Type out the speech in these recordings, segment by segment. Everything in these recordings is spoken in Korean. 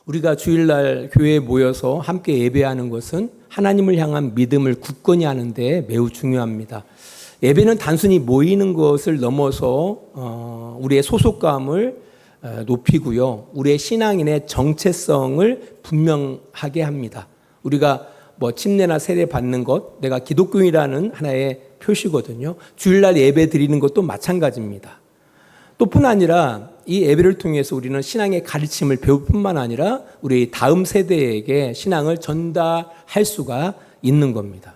우리가 주일날 교회에 모여서 함께 예배하는 것은 하나님을 향한 믿음을 굳건히 하는 데 매우 중요합니다. 예배는 단순히 모이는 것을 넘어서 우리의 소속감을 높이고요. 우리의 신앙인의 정체성을 분명하게 합니다. 우리가 침례나 세례 받는 것, 내가 기독교인이라는 하나의 표시거든요. 주일날 예배 드리는 것도 마찬가지입니다. 또 뿐 아니라 이 예배를 통해서 우리는 신앙의 가르침을 배울 뿐만 아니라 우리 다음 세대에게 신앙을 전달할 수가 있는 겁니다.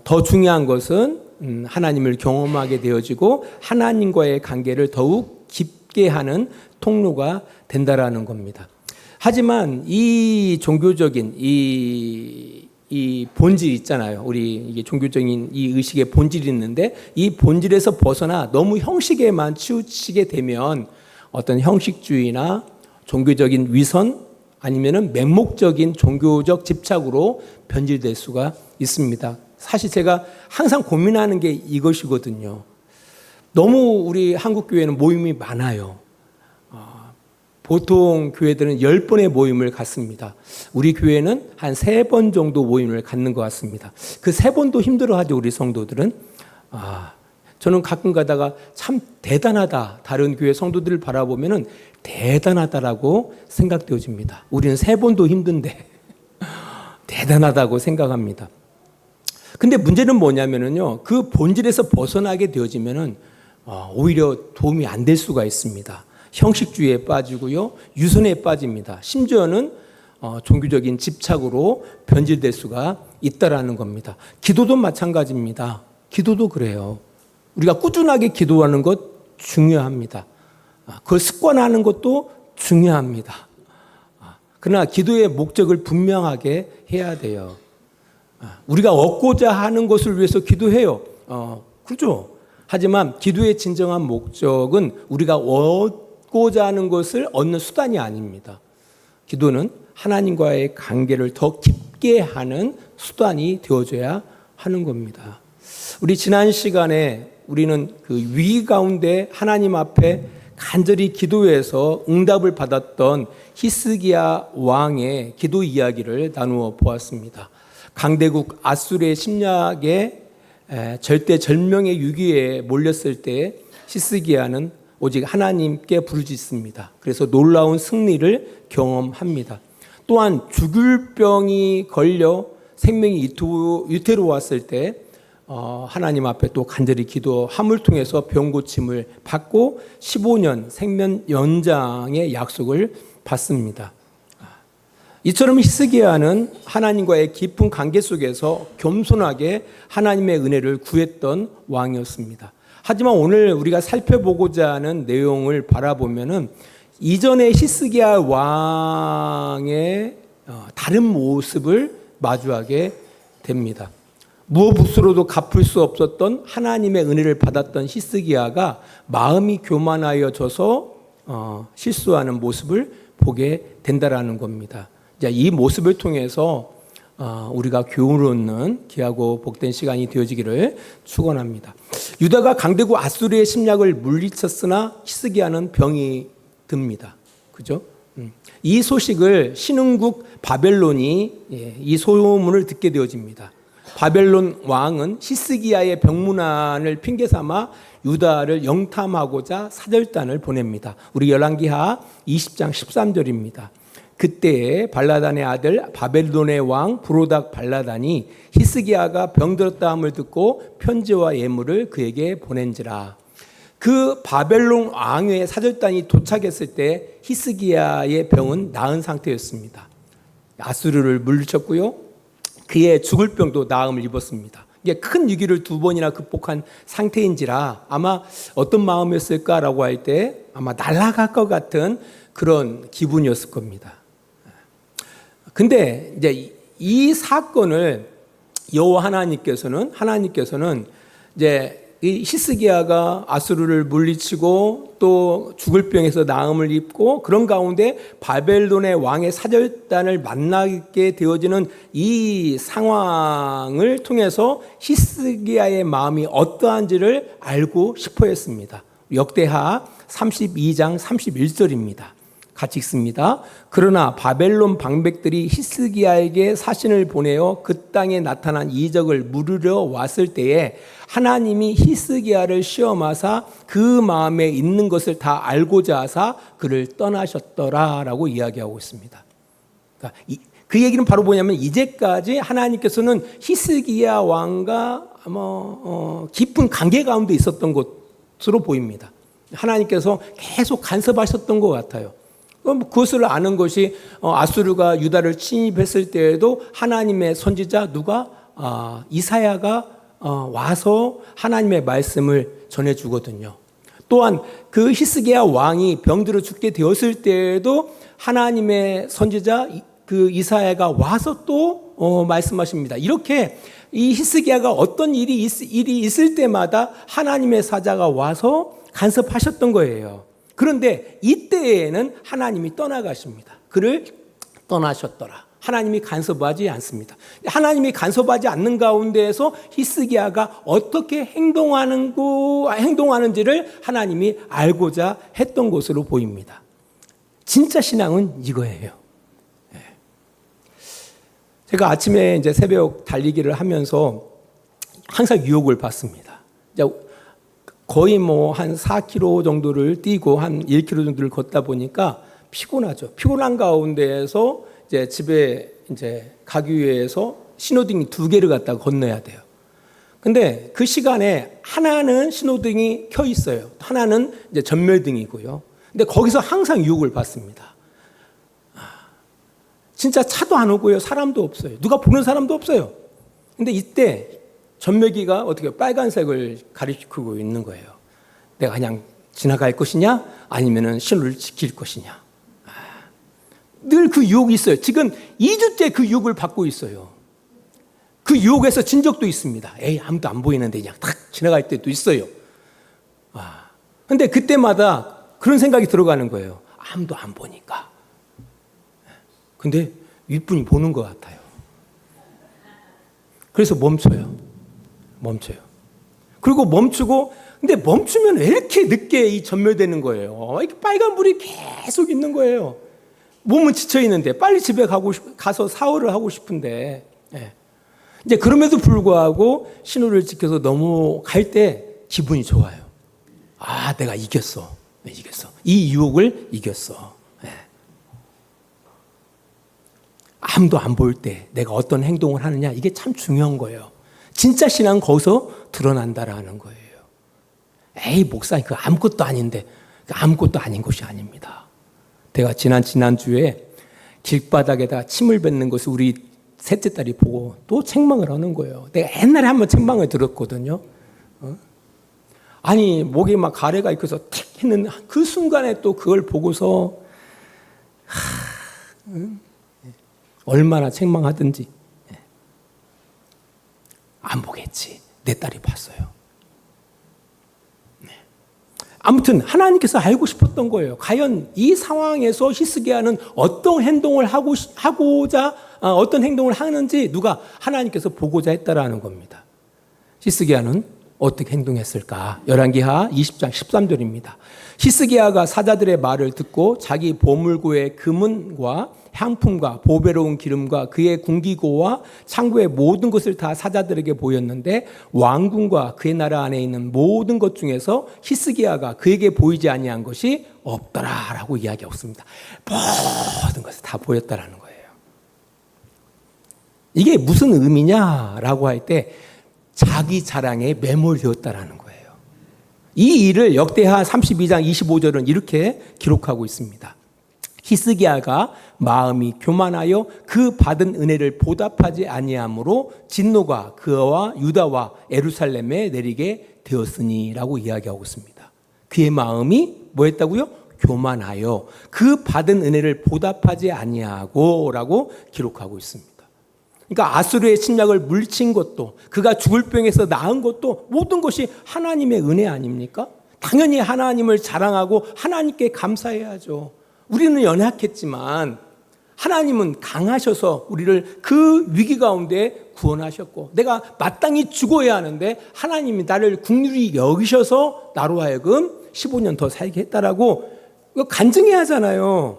더 중요한 것은 하나님을 경험하게 되어지고 하나님과의 관계를 더욱 깊게 하는 통로가 된다라는 겁니다. 하지만 이 종교적인 이 본질 있잖아요. 우리 이게 종교적인 이 의식의 본질이 있는데 이 본질에서 벗어나 너무 형식에만 치우치게 되면 어떤 형식주의나 종교적인 위선 아니면은 맹목적인 종교적 집착으로 변질될 수가 있습니다. 사실 제가 항상 고민하는 게 이것이거든요. 너무 우리 한국 교회는 모임이 많아요. 보통 교회들은 10번의 모임을 갖습니다. 우리 교회는 한 3번 정도 모임을 갖는 것 같습니다. 그 3번도 힘들어하죠, 우리 성도들은. 저는 가끔 가다가 참 대단하다. 다른 교회 성도들을 바라보면 대단하다라고 생각되어집니다. 우리는 3번도 힘든데 대단하다고 생각합니다. 근데 문제는 뭐냐면요. 그 본질에서 벗어나게 되어지면은 오히려 도움이 안 될 수가 있습니다. 형식주의에 빠지고요. 유선에 빠집니다. 심지어는 종교적인 집착으로 변질될 수가 있다라는 겁니다. 기도도 마찬가지입니다. 기도도 그래요. 우리가 꾸준하게 기도하는 것 중요합니다. 그걸 습관하는 것도 중요합니다. 그러나 기도의 목적을 분명하게 해야 돼요. 우리가 얻고자 하는 것을 위해서 기도해요. 그렇죠? 하지만 기도의 진정한 목적은 우리가 얻고자 하는 것을 얻는 수단이 아닙니다. 기도는 하나님과의 관계를 더 깊게 하는 수단이 되어줘야 하는 겁니다. 우리 지난 시간에 우리는 그 위기 가운데 하나님 앞에 간절히 기도해서 응답을 받았던 히스기야 왕의 기도 이야기를 나누어 보았습니다. 강대국 아수르의 침략에 절대절명의 위기에 몰렸을 때 히스기야는 오직 하나님께 부르짖습니다. 그래서 놀라운 승리를 경험합니다. 또한 죽을 병이 걸려 생명이 위태로웠을 때 하나님 앞에 또 간절히 기도함을 통해서 병 고침을 받고 15년 생명 연장의 약속을 받습니다. 이처럼 히스기야는 하나님과의 깊은 관계 속에서 겸손하게 하나님의 은혜를 구했던 왕이었습니다. 하지만 오늘 우리가 살펴보고자 하는 내용을 바라보면은 이전의 히스기야 왕의 다른 모습을 마주하게 됩니다. 무엇으로도 갚을 수 없었던 하나님의 은혜를 받았던 히스기야가 마음이 교만하여져서 실수하는 모습을 보게 된다라는 겁니다. 이 모습을 통해서 우리가 교훈을 얻는 귀하고 복된 시간이 되어지기를 축원합니다. 유다가 강대국 아수르의 침략을 물리쳤으나 히스기야는 병이 듭니다. 그죠? 이 소식을 신흥국 바벨론이 이 소문을 듣게 되어집니다. 바벨론 왕은 히스기야의 병문안을 핑계 삼아 유다를 영탐하고자 사절단을 보냅니다. 우리 열왕기하 20장 13절입니다. 그때 발라단의 아들 바벨론의 왕 브로닥 발라단이 히스기야가 병들었다 함을 듣고 편지와 예물을 그에게 보낸지라. 그 바벨론 왕의 사절단이 도착했을 때 히스기야의 병은 나은 상태였습니다. 아수르를 물리쳤고요. 그의 죽을 병도 나음을 입었습니다. 이게 큰 위기를 2번이나 극복한 상태인지라 아마 어떤 마음이었을까라고 할 때 아마 날아갈 것 같은 그런 기분이었을 겁니다. 근데 이제 이 사건을 여호와 하나님께서는 이제 이 히스기야가 아수르를 물리치고 또 죽을 병에서 나음을 입고 그런 가운데 바벨론의 왕의 사절단을 만나게 되어지는 이 상황을 통해서 히스기야의 마음이 어떠한지를 알고 싶어 했습니다. 역대하 32장 31절입니다. 같이 읽습니다. 그러나 바벨론 방백들이 히스기야에게 사신을 보내어 그 땅에 나타난 이적을 물으려 왔을 때에 하나님이 히스기야를 시험하사 그 마음에 있는 것을 다 알고자 하사 그를 떠나셨더라라고 이야기하고 있습니다. 그러니까 그 얘기는 바로 뭐냐면 이제까지 하나님께서는 히스기야 왕과 깊은 관계 가운데 있었던 것으로 보입니다. 하나님께서 계속 간섭하셨던 것 같아요. 그것을 아는 것이 아수르가 유다를 침입했을 때에도 하나님의 선지자 누가 이사야가 와서 하나님의 말씀을 전해주거든요. 또한 그 히스기야 왕이 병들어 죽게 되었을 때에도 하나님의 선지자 그 이사야가 와서 또 말씀하십니다. 이렇게 이 히스기야가 어떤 일이 있을 때마다 하나님의 사자가 와서 간섭하셨던 거예요. 그런데 이때에는 하나님이 떠나가십니다. 그를 떠나셨더라. 하나님이 간섭하지 않습니다. 하나님이 간섭하지 않는 가운데에서 히스기야가 어떻게 행동하는지를 하나님이 알고자 했던 것으로 보입니다. 진짜 신앙은 이거예요. 제가 아침에 이제 새벽 달리기를 하면서 항상 유혹을 받습니다. 거의 한 4km 정도를 뛰고 한 1km 정도를 걷다 보니까 피곤하죠. 피곤한 가운데에서 이제 집에 이제 가기 위해서 신호등이 2개를 갖다가 건너야 돼요. 근데 그 시간에 하나는 신호등이 켜 있어요. 하나는 이제 전멸등이고요. 근데 거기서 항상 유혹을 받습니다. 진짜 차도 안 오고요. 사람도 없어요. 누가 보는 사람도 없어요. 근데 이때 전멸기가 어떻게 빨간색을 가리키고 있는 거예요. 내가 그냥 지나갈 것이냐 아니면은 신호를 지킬 것이냐. 늘 그 유혹이 있어요. 지금 2주째 그 유혹을 받고 있어요. 그 유혹에서 진 적도 있습니다. 에이, 아무도 안 보이는데 그냥 탁 지나갈 때도 있어요. 근데 그때마다 그런 생각이 들어가는 거예요. 아무도 안 보니까. 근데 윗분이 보는 것 같아요. 그래서 멈춰요. 그리고 멈추고, 근데 멈추면 왜 이렇게 늦게 이 전멸되는 거예요? 이렇게 빨간불이 계속 있는 거예요. 몸은 지쳐 있는데 빨리 집에 가서 샤워를 하고 싶은데, 이제 그럼에도 불구하고 신호를 지켜서 넘어갈 때 기분이 좋아요. 내가 이겼어. 이 유혹을 이겼어. 아무도 안 볼 때 내가 어떤 행동을 하느냐, 이게 참 중요한 거예요. 진짜 신앙은 거기서 드러난다라는 거예요. 에이, 목사님, 그거 아무것도 아닌데. 아무것도 아닌 것이 아닙니다. 내가 지난주에 길바닥에다 침을 뱉는 것을 우리 셋째 딸이 보고 또 책망을 하는 거예요. 내가 옛날에 한번 책망을 들었거든요. 아니, 목에 막 가래가 있어서 틱 했는 그 순간에 또 그걸 보고서 얼마나 책망하든지 안 보겠지. 내 딸이 봤어요. 아무튼 하나님께서 알고 싶었던 거예요. 과연 이 상황에서 히스기야는 어떤 행동을 어떤 행동을 하는지 누가 하나님께서 보고자 했다라는 겁니다. 히스기야는 어떻게 행동했을까? 열왕기하 20장 13절입니다. 히스기야가 사자들의 말을 듣고 자기 보물고의 금은과 향품과 보배로운 기름과 그의 궁기고와 창고의 모든 것을 다 사자들에게 보였는데 왕궁과 그의 나라 안에 있는 모든 것 중에서 히스기야가 그에게 보이지 아니한 것이 없더라라고 이야기하고 있습니다. 모든 것을 다 보였다라는 거예요. 이게 무슨 의미냐라고 할 때 자기 자랑에 매몰되었다라는 거예요. 이 일을 역대하 32장 25절은 이렇게 기록하고 있습니다. 히스기야가 마음이 교만하여 그 받은 은혜를 보답하지 아니하므로 진노가 그와 유다와 예루살렘에 내리게 되었으니라고 이야기하고 있습니다. 그의 마음이 뭐였다고요? 교만하여 그 받은 은혜를 보답하지 아니하고라고 기록하고 있습니다. 그러니까 아수르의 침략을 물리친 것도, 그가 죽을 병에서 나은 것도 모든 것이 하나님의 은혜 아닙니까? 당연히 하나님을 자랑하고 하나님께 감사해야죠. 우리는 연약했지만 하나님은 강하셔서 우리를 그 위기 가운데 구원하셨고, 내가 마땅히 죽어야 하는데 하나님이 나를 긍휼히 여기셔서 나로 하여금 15년 더 살게 했다라고 간증해야 하잖아요.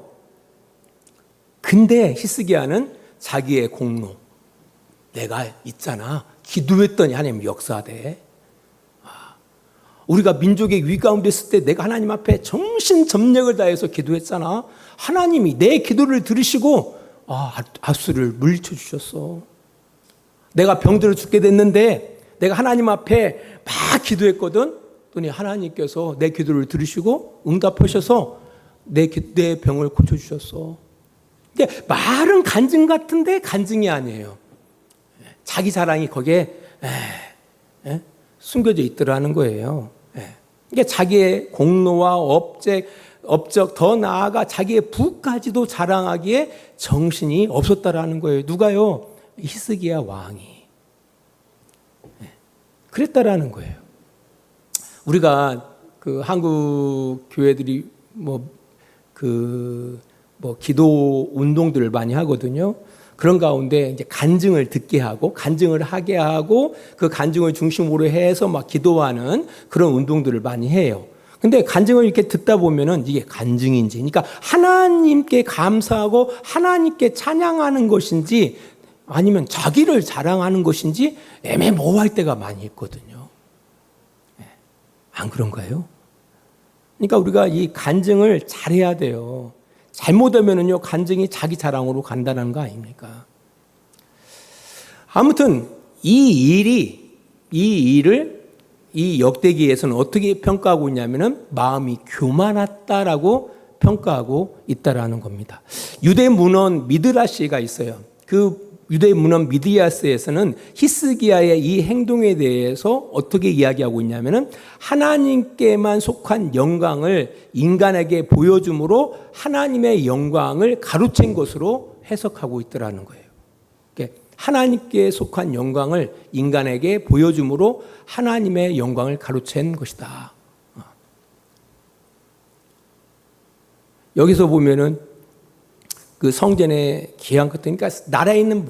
근데 히스기야는 자기의 공로, 내가 있잖아, 기도했더니 하나님 역사돼. 우리가 민족의 위 가운데 있을 때 내가 하나님 앞에 정신전력을 다해서 기도했잖아. 하나님이 내 기도를 들으시고 아수를 물리쳐 주셨어. 내가 병들어 죽게 됐는데 내가 하나님 앞에 막 기도했거든. 그러니 하나님께서 내 기도를 들으시고 응답하셔서 내 병을 고쳐주셨어. 근데 말은 간증 같은데 간증이 아니에요. 자기 자랑이 거기에 숨겨져 있더라는 거예요. 그러니까 자기의 공로와 업적 더 나아가 자기의 부까지도 자랑하기에 정신이 없었다라는 거예요. 누가요? 히스기야 왕이 그랬다라는 거예요. 우리가 그 한국 교회들이 기도 운동들을 많이 하거든요. 그런 가운데 이제 간증을 듣게 하고 간증을 하게 하고 그 간증을 중심으로 해서 막 기도하는 그런 운동들을 많이 해요. 근데 간증을 이렇게 듣다 보면은 이게 간증인지, 그러니까 하나님께 감사하고 하나님께 찬양하는 것인지 아니면 자기를 자랑하는 것인지 애매모호할 때가 많이 있거든요. 안 그런가요? 그러니까 우리가 이 간증을 잘해야 돼요. 잘못하면은요, 간증이 자기 자랑으로 간다는 거 아닙니까? 아무튼 이 일을 이 역대기에서는 어떻게 평가하고 있냐면은 마음이 교만했다라고 평가하고 있다라는 겁니다. 유대 문헌 미드라시가 있어요. 그 유대 문헌 미드야스에서는 히스기야의 이 행동에 대해서 어떻게 이야기하고 있냐면은 하나님께만 속한 영광을 인간에게 보여줌으로 하나님의 영광을 가로챈 것으로 해석하고 있더라는 거예요. 하나님께 속한 영광을 인간에게 보여줌으로 하나님의 영광을 가로챈 것이다. 여기서 보면은 그 성전의 기한 것들, 그러니까 나라에 있는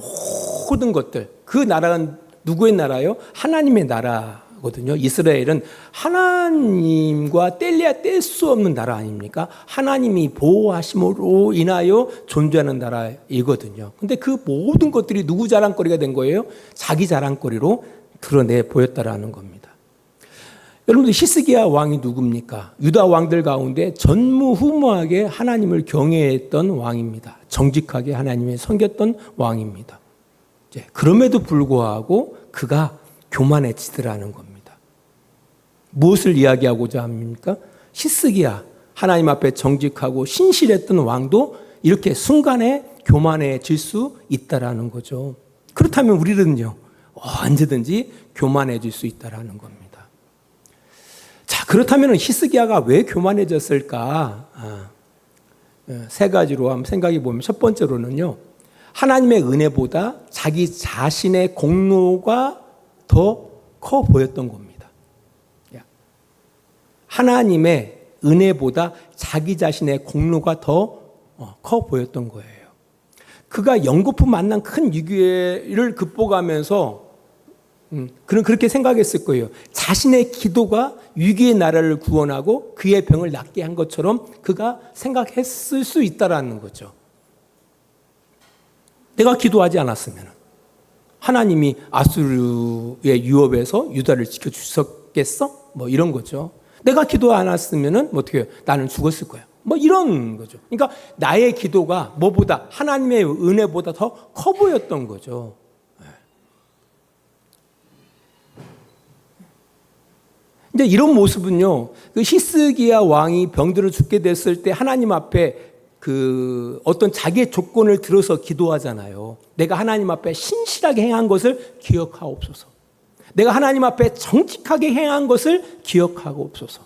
모든 것들, 그 나라가 누구의 나라요? 하나님의 나라거든요. 이스라엘은 하나님과 뗄래야 뗄 수 없는 나라 아닙니까? 하나님이 보호하심으로 인하여 존재하는 나라이거든요. 근데 그 모든 것들이 누구 자랑거리가 된 거예요? 자기 자랑거리로 드러내 보였다라는 겁니다. 여러분들 히스기야 왕이 누굽니까? 유다 왕들 가운데 전무후무하게 하나님을 경외했던 왕입니다. 정직하게 하나님을 섬겼던 왕입니다. 그럼에도 불구하고 그가 교만해지더라는 겁니다. 무엇을 이야기하고자 합니까? 히스기야, 하나님 앞에 정직하고 신실했던 왕도 이렇게 순간에 교만해질 수 있다라는 거죠. 그렇다면 우리는요, 언제든지 교만해질 수 있다라는 겁니다. 자, 그렇다면 히스기야가 왜 교만해졌을까? 세 가지로 한번 생각해 보면, 첫 번째로는요, 하나님의 은혜보다 자기 자신의 공로가 더 커 보였던 겁니다. 하나님의 은혜보다 자기 자신의 공로가 더 커 보였던 거예요. 그가 연거푸 만난 큰 위기를 극복하면서 그는 그렇게 생각했을 거예요. 자신의 기도가 위기의 나라를 구원하고 그의 병을 낫게 한 것처럼 그가 생각했을 수 있다라는 거죠. 내가 기도하지 않았으면 하나님이 아수르의 유업에서 유다를 지켜주셨겠어? 뭐 이런 거죠. 내가 기도 안 했으면 어떻게 해요? 나는 죽었을 거야. 뭐 이런 거죠. 그러니까 나의 기도가 뭐보다 하나님의 은혜보다 더 커 보였던 거죠. 근데 이런 모습은요, 그 히스기야 왕이 병들어 죽게 됐을 때 하나님 앞에 그 어떤 자기의 조건을 들어서 기도하잖아요. 내가 하나님 앞에 신실하게 행한 것을 기억하옵소서. 내가 하나님 앞에 정직하게 행한 것을 기억하옵소서.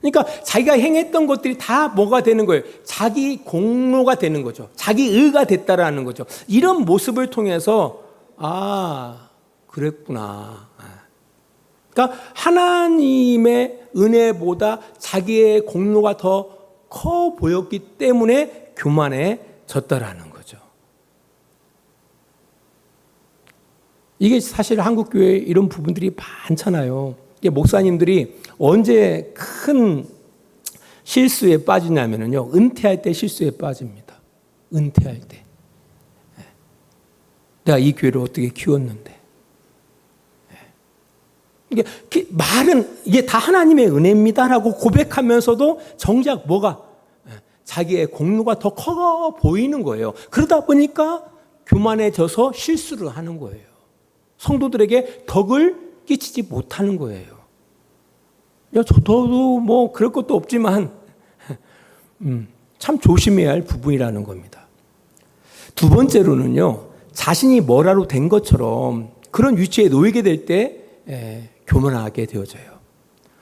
그러니까 자기가 행했던 것들이 다 뭐가 되는 거예요? 자기 공로가 되는 거죠. 자기 의가 됐다라는 거죠. 이런 모습을 통해서 그랬구나. 그러니까 하나님의 은혜보다 자기의 공로가 더 커 보였기 때문에 교만해졌다라는 거죠. 이게 사실 한국 교회에 이런 부분들이 많잖아요. 목사님들이 언제 큰 실수에 빠지냐면요, 은퇴할 때 실수에 빠집니다. 은퇴할 때. 내가 이 교회를 어떻게 키웠는데. 이게 말은 이게 다 하나님의 은혜입니다라고 고백하면서도 정작 뭐가 자기의 공로가 더 커 보이는 거예요. 그러다 보니까 교만해져서 실수를 하는 거예요. 성도들에게 덕을 끼치지 못하는 거예요. 저도 뭐 그럴 것도 없지만 참 조심해야 할 부분이라는 겁니다. 두 번째로는요, 자신이 뭐라로 된 것처럼 그런 위치에 놓이게 될 때 교만하게 되어져요.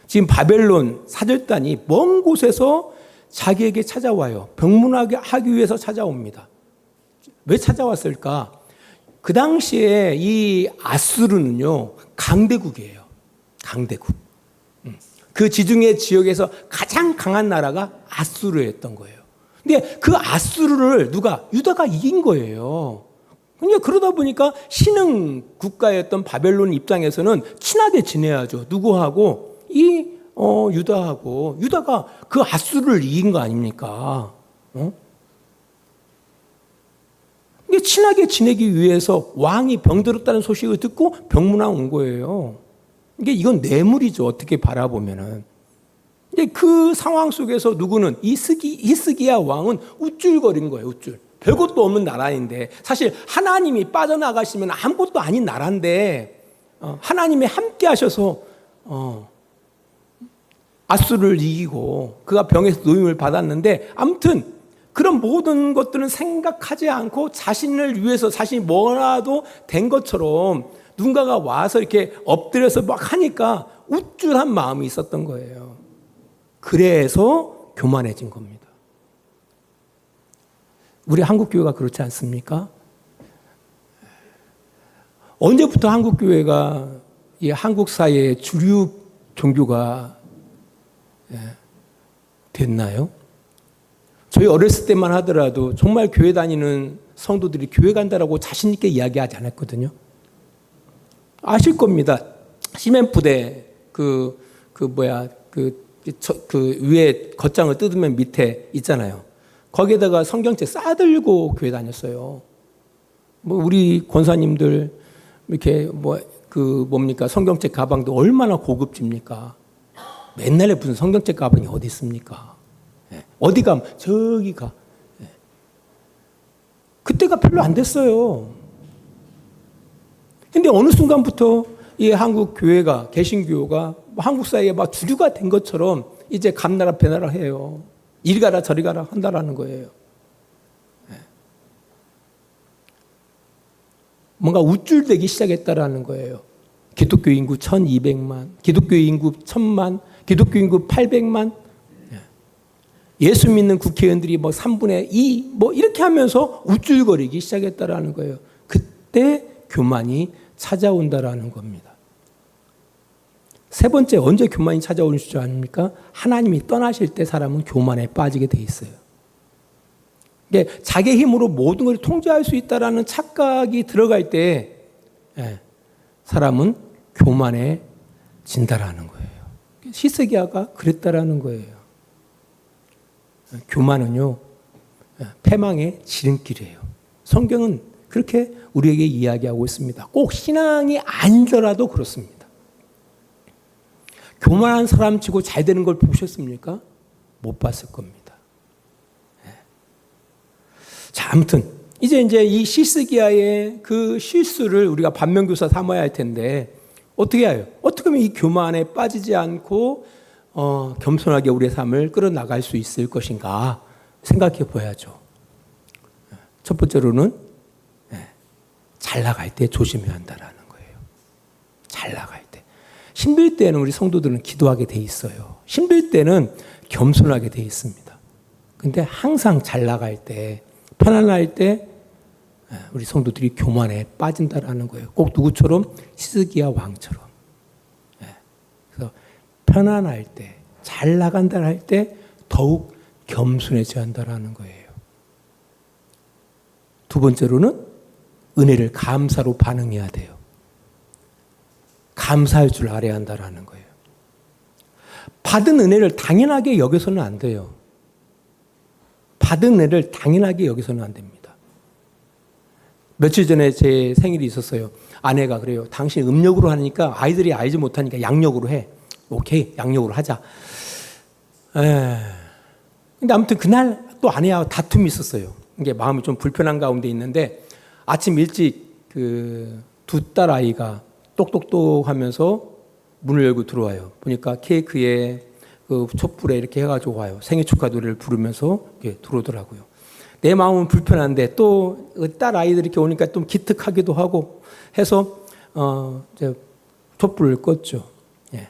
지금 바벨론 사절단이 먼 곳에서 자기에게 찾아와요. 병문하게 하기 위해서 찾아옵니다. 왜 찾아왔을까? 그 당시에 이 아수르는요, 강대국이에요. 강대국. 그 지중해 지역에서 가장 강한 나라가 아수르였던 거예요. 근데 그 아수르를 유다가 이긴 거예요. 그러다 보니까 신흥 국가였던 바벨론 입장에서는 친하게 지내야죠. 누구하고? 유다하고. 유다가 그 아수르를 이긴 거 아닙니까? 이게 친하게 지내기 위해서 왕이 병들었다는 소식을 듣고 병문안 온 거예요. 이건 뇌물이죠. 어떻게 바라보면은. 근데 그 상황 속에서 누구는 히스기야 왕은 우쭐거린 거예요. 우쭐. 별것도 없는 나라인데, 사실 하나님이 빠져나가시면 아무것도 아닌 나라인데 하나님이 함께 하셔서 아수르를 이기고 그가 병에서 노임을 받았는데, 아무튼 그런 모든 것들은 생각하지 않고 자신을 위해서 자신이 뭐라도 된 것처럼 누군가가 와서 이렇게 엎드려서 막 하니까 우쭐한 마음이 있었던 거예요. 그래서 교만해진 겁니다. 우리 한국교회가 그렇지 않습니까? 언제부터 한국교회가 이 한국 사회의 주류 종교가 됐나요? 저희 어렸을 때만 하더라도 정말 교회 다니는 성도들이 교회 간다라고 자신 있게 이야기하지 않았거든요. 아실 겁니다. 시멘부대 그 위에 겉장을 뜯으면 밑에 있잖아요. 거기에다가 성경책 싸들고 교회 다녔어요. 우리 권사님들 이렇게 성경책 가방도 얼마나 고급집니까? 맨날에 무슨 성경책 가방이 어디 있습니까? 어디 가면 저기 가. 그때가 별로 안 됐어요. 근데 어느 순간부터 이 한국 교회가, 개신교가 한국 사회에 막 주류가 된 것처럼 이제 감나라 배나라 해요. 이리 가라 저리 가라 한다라는 거예요. 뭔가 우쭐대기 시작했다라는 거예요. 기독교 인구 1200만, 기독교 인구 1000만, 기독교 인구 800만, 예수 믿는 국회의원들이 3분의 2 이렇게 하면서 우쭐거리기 시작했다라는 거예요. 그때 교만이 찾아온다라는 겁니다. 세 번째, 언제 교만이 찾아오는 줄 아닙니까? 하나님이 떠나실 때 사람은 교만에 빠지게 돼 있어요. 자기 힘으로 모든 걸 통제할 수 있다라는 착각이 들어갈 때 사람은 교만에 진다라는 거예요. 히스기야가 그랬다라는 거예요. 교만은요, 패망의 지름길이에요. 성경은 그렇게 우리에게 이야기하고 있습니다. 꼭 신앙이 아니더라도 그렇습니다. 교만한 사람 치고 잘 되는 걸 보셨습니까? 못 봤을 겁니다. 자, 아무튼 이제 이 히스기야의 그 실수를 우리가 반면교사 삼아야 할 텐데 어떻게 해요? 어떻게 하면 이 교만에 빠지지 않고 겸손하게 우리의 삶을 끌어나갈 수 있을 것인가 생각해 봐야죠. 첫 번째로는 잘 나갈 때 조심해야 한다는 거예요. 잘 나갈 때. 힘들 때는 우리 성도들은 기도하게 돼 있어요. 힘들 때는 겸손하게 돼 있습니다. 근데 항상 잘 나갈 때, 편안할 때 우리 성도들이 교만에 빠진다라는 거예요. 꼭 누구처럼? 히스기야 왕처럼. 그래서 편안할 때, 잘 나간다 할 때 더욱 겸손해져야 한다라는 거예요. 두 번째로는 은혜를 감사로 반응해야 돼요. 감사할 줄 알아야 한다라는 거예요. 받은 은혜를 당연하게 여겨서는 안 돼요. 받은 은혜를 당연하게 여기서는 안 됩니다. 며칠 전에 제 생일이 있었어요. 아내가 그래요. 당신 음력으로 하니까 아이들이 알지 못하니까 양력으로 해. 오케이, 양력으로 하자. 근데 아무튼 그날 또 아내와 다툼이 있었어요. 이게 마음이 좀 불편한 가운데 있는데 아침 일찍 그 두 딸 아이가 똑똑똑 하면서 문을 열고 들어와요. 보니까 케이크에 그 촛불에 이렇게 해가지고 와요. 생일 축하 노래를 부르면서 이렇게 들어오더라고요. 내 마음은 불편한데 또 딸 아이들이 이렇게 오니까 좀 기특하기도 하고 해서 이제 촛불을 껐죠. 예.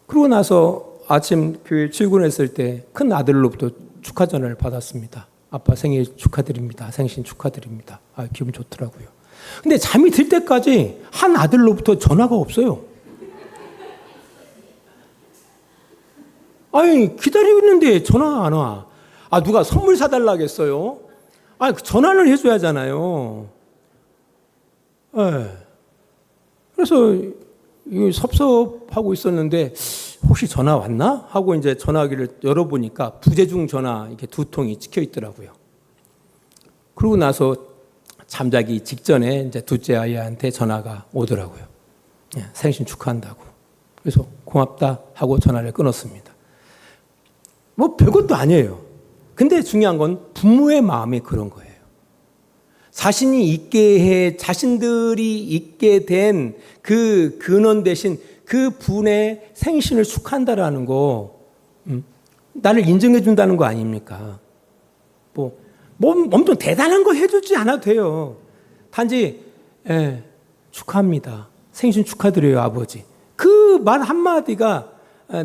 그러고 나서 아침 교회 출근했을 때 큰 아들로부터 축하 전화를 받았습니다. 아빠 생일 축하드립니다. 생신 축하드립니다. 기분 좋더라고요. 근데 잠이 들 때까지 한 아들로부터 전화가 없어요. 아니, 기다리고 있는데 전화가 안 와. 누가 선물 사달라겠어요? 전화를 해줘야 하잖아요. 네. 그래서 섭섭하고 있었는데, 혹시 전화 왔나? 하고 이제 전화기를 열어보니까 부재중 전화 이렇게 두 통이 찍혀 있더라고요. 그러고 나서 잠자기 직전에 이제 둘째 아이한테 전화가 오더라고요. 생신 축하한다고. 그래서 고맙다 하고 전화를 끊었습니다. 뭐 별것도 아니에요. 근데 중요한 건 부모의 마음이 그런 거예요. 자신들이 있게 된 그 근원 대신 그 분의 생신을 축하한다라는 거, 나를 인정해 준다는 거 아닙니까? 뭐 엄청 대단한 거 해주지 않아도 돼요. 단지 축하합니다. 생신 축하드려요, 아버지. 그 말 한마디가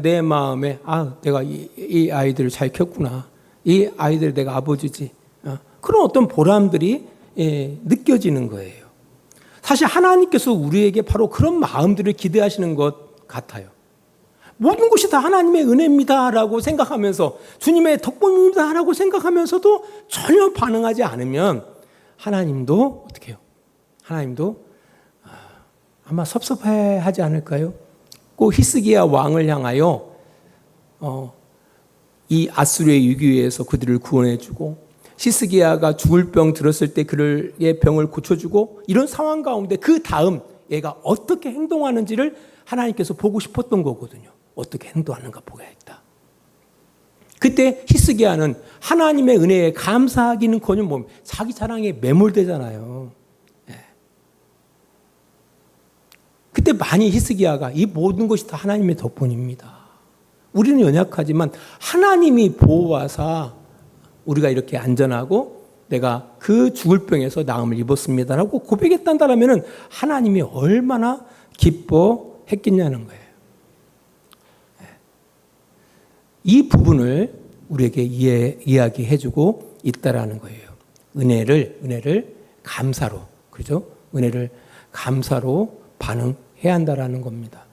내 마음에 내가 이 아이들을 잘 켰구나. 이 아이들 내가 아버지지. 그런 어떤 보람들이 느껴지는 거예요. 사실 하나님께서 우리에게 바로 그런 마음들을 기대하시는 것 같아요. 모든 것이 다 하나님의 은혜입니다라고 생각하면서 주님의 덕분입니다라고 생각하면서도 전혀 반응하지 않으면 하나님도 어떻게 해요? 하나님도 아마 섭섭해하지 않을까요? 꼭 히스기야 왕을 향하여 이 아수르의 위기에서 그들을 구원해주고 히스기야가 죽을 병 들었을 때 그의 병을 고쳐주고 이런 상황 가운데 그 다음 얘가 어떻게 행동하는지를 하나님께서 보고 싶었던 거거든요. 어떻게 행동하는가 보겠다. 그때 히스기야는 하나님의 은혜에 감사하기는커녕 자기 자랑에 매몰되잖아요. 그때 많이 히스기야가 이 모든 것이 다 하나님의 덕분입니다. 우리는 연약하지만 하나님이 보호하사 우리가 이렇게 안전하고 내가 그 죽을 병에서 나음을 입었습니다라고 고백했단다라면 하나님이 얼마나 기뻐했겠냐는 거예요. 이 부분을 우리에게 이야기해주고 있다라는 거예요. 은혜를 감사로, 그죠? 은혜를 감사로 반응해야 한다라는 겁니다.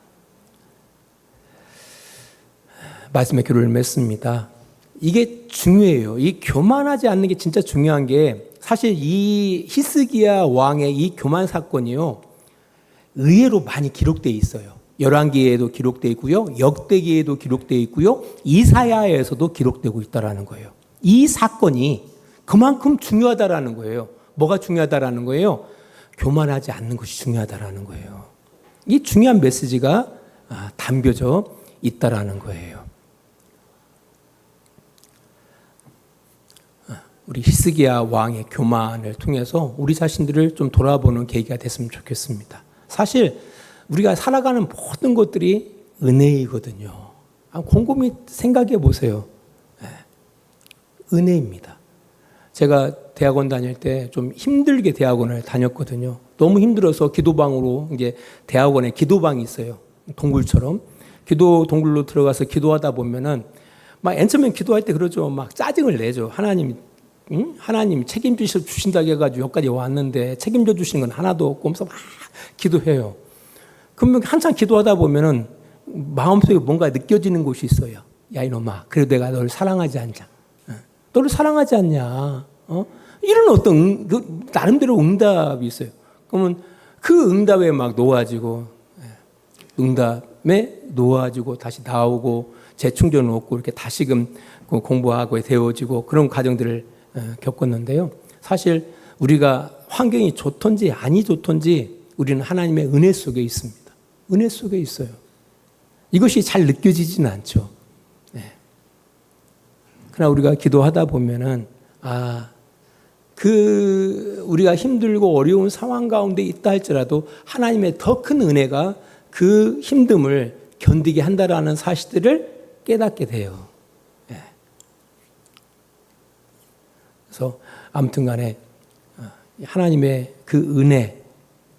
말씀의 교류를 맺습니다. 이게 중요해요. 이 교만하지 않는 게 진짜 중요한 게 사실 이 히스기야 왕의 이 교만 사건이요. 의외로 많이 기록되어 있어요. 열왕기에도 기록되어 있고요. 역대기에도 기록되어 있고요. 이사야에서도 기록되고 있다라는 거예요. 이 사건이 그만큼 중요하다라는 거예요. 뭐가 중요하다라는 거예요? 교만하지 않는 것이 중요하다라는 거예요. 이 중요한 메시지가 담겨져 있다라는 거예요. 우리 히스기야 왕의 교만을 통해서 우리 자신들을 좀 돌아보는 계기가 됐으면 좋겠습니다. 사실 우리가 살아가는 모든 것들이 은혜이거든요. 곰곰이 생각해 보세요. 은혜입니다. 제가 대학원 다닐 때 좀 힘들게 대학원을 다녔거든요. 너무 힘들어서 기도방으로 이제 대학원에 기도방이 있어요. 동굴처럼 기도 동굴로 들어가서 기도하다 보면은 막 맨 처음엔 기도할 때 그러죠. 막 짜증을 내죠. 하나님 책임져 주신다고 해가지고 여기까지 왔는데 책임져 주시는 건 하나도 없고 하면서 막 기도해요. 그러면 한참 기도하다 보면은 마음속에 뭔가 느껴지는 곳이 있어요. 야 이놈아, 그래도 내가 너를 사랑하지 않냐? 너를 사랑하지 않냐? 이런 어떤 나름대로 응답이 있어요. 그러면 그 응답에 막 놓아지고, 응답에 놓아지고 다시 나오고 재충전을 얻고 이렇게 다시금 공부하고 되어지고 그런 과정들을 겪었는데요. 사실 우리가 환경이 좋던지 아니 좋던지 우리는 하나님의 은혜 속에 있습니다. 은혜 속에 있어요. 이것이 잘 느껴지지는 않죠. 네. 그러나 우리가 기도하다 보면은 우리가 힘들고 어려운 상황 가운데 있다 할지라도 하나님의 더 큰 은혜가 그 힘듦을 견디게 한다라는 사실들을 깨닫게 돼요. 네. 그래서 아무튼 간에 하나님의 그 은혜,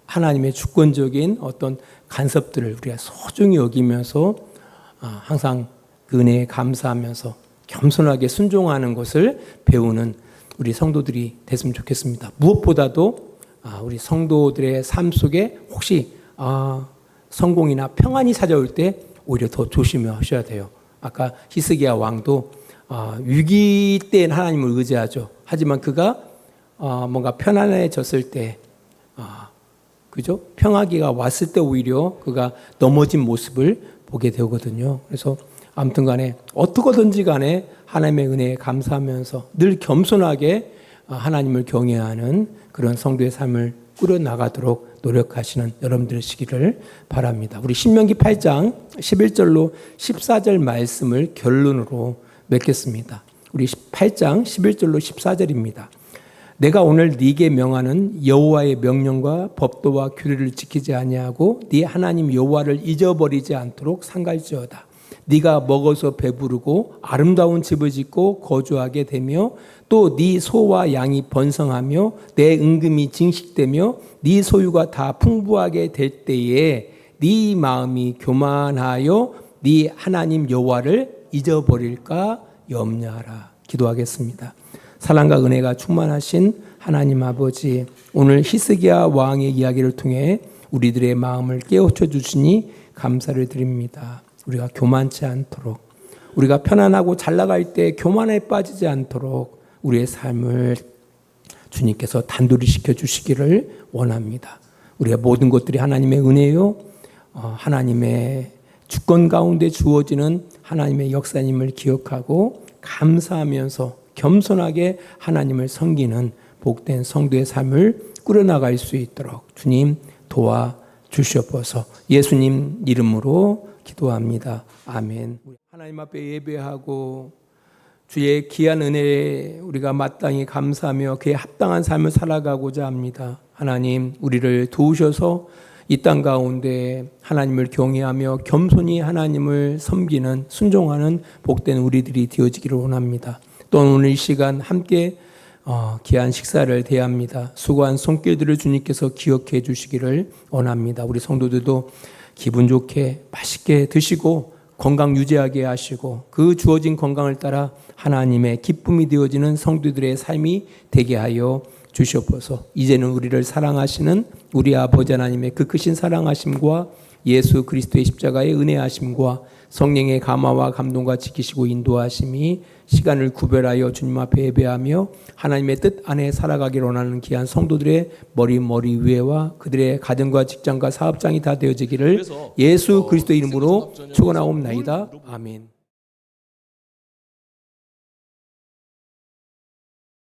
하나님의 주권적인 어떤 간섭들을 우리가 소중히 여기면서 항상 그 은혜에 감사하면서 겸손하게 순종하는 것을 배우는 우리 성도들이 됐으면 좋겠습니다. 무엇보다도 우리 성도들의 삶 속에 혹시 성공이나 평안이 찾아올 때 오히려 더 조심하셔야 돼요. 아까 히스기야 왕도 위기 때는 하나님을 의지하죠. 하지만 그가 뭔가 편안해졌을 때, 그죠? 평화기가 왔을 때 오히려 그가 넘어진 모습을 보게 되거든요. 그래서 아무튼 간에 어떻게든지 간에 하나님의 은혜에 감사하면서 늘 겸손하게 하나님을 경외하는 그런 성도의 삶을 꾸려나가도록 노력하시는 여러분들이시기를 바랍니다. 우리 신명기 8장 11절로 14절 말씀을 결론으로 맺겠습니다. 우리 8장 11절로 14절입니다. 내가 오늘 네게 명하는 여호와의 명령과 법도와 규례를 지키지 아니하고 네 하나님 여호와를 잊어버리지 않도록 삼갈지어다. 네가 먹어서 배부르고 아름다운 집을 짓고 거주하게 되며 또 네 소와 양이 번성하며 내 은금이 증식되며 네 소유가 다 풍부하게 될 때에 네 마음이 교만하여 네 하나님 여호와를 잊어버릴까 염려하라. 기도하겠습니다. 사랑과 은혜가 충만하신 하나님 아버지, 오늘 히스기야 왕의 이야기를 통해 우리들의 마음을 깨우쳐 주시니 감사를 드립니다. 우리가 교만치 않도록, 우리가 편안하고 잘 나갈 때 교만에 빠지지 않도록 우리의 삶을 주님께서 단도리 시켜주시기를 원합니다. 우리의 모든 것들이 하나님의 은혜요, 하나님의 주권 가운데 주어지는 하나님의 역사님을 기억하고 감사하면서 겸손하게 하나님을 섬기는 복된 성도의 삶을 꾸려나갈 수 있도록 주님 도와주시옵소서. 예수님 이름으로 기도합니다. 아멘. 하나님 앞에 예배하고 주의 귀한 은혜에 우리가 마땅히 감사하며 그에 합당한 삶을 살아가고자 합니다. 하나님, 우리를 도우셔서 이 땅 가운데 하나님을 경외하며 겸손히 하나님을 섬기는 순종하는 복된 우리들이 되어지기를 원합니다. 또 오늘 이 시간 함께 귀한 식사를 대합니다. 수고한 손길들을 주님께서 기억해 주시기를 원합니다. 우리 성도들도 기분 좋게 맛있게 드시고 건강 유지하게 하시고 그 주어진 건강을 따라 하나님의 기쁨이 되어지는 성도들의 삶이 되게 하여 주시옵소서. 이제는 우리를 사랑하시는 우리 아버지 하나님의 그 크신 사랑하심과 예수 그리스도의 십자가의 은혜하심과 성령의 감화와 감동과 지키시고 인도하심이 시간을 구별하여 주님 앞에 예배하며 하나님의 뜻 안에 살아가기를 원하는 귀한 성도들의 머리 위에와 그들의 가정과 직장과 사업장이 다 되어지기를 예수 그리스도 이름으로 축원하옵나이다. 아멘.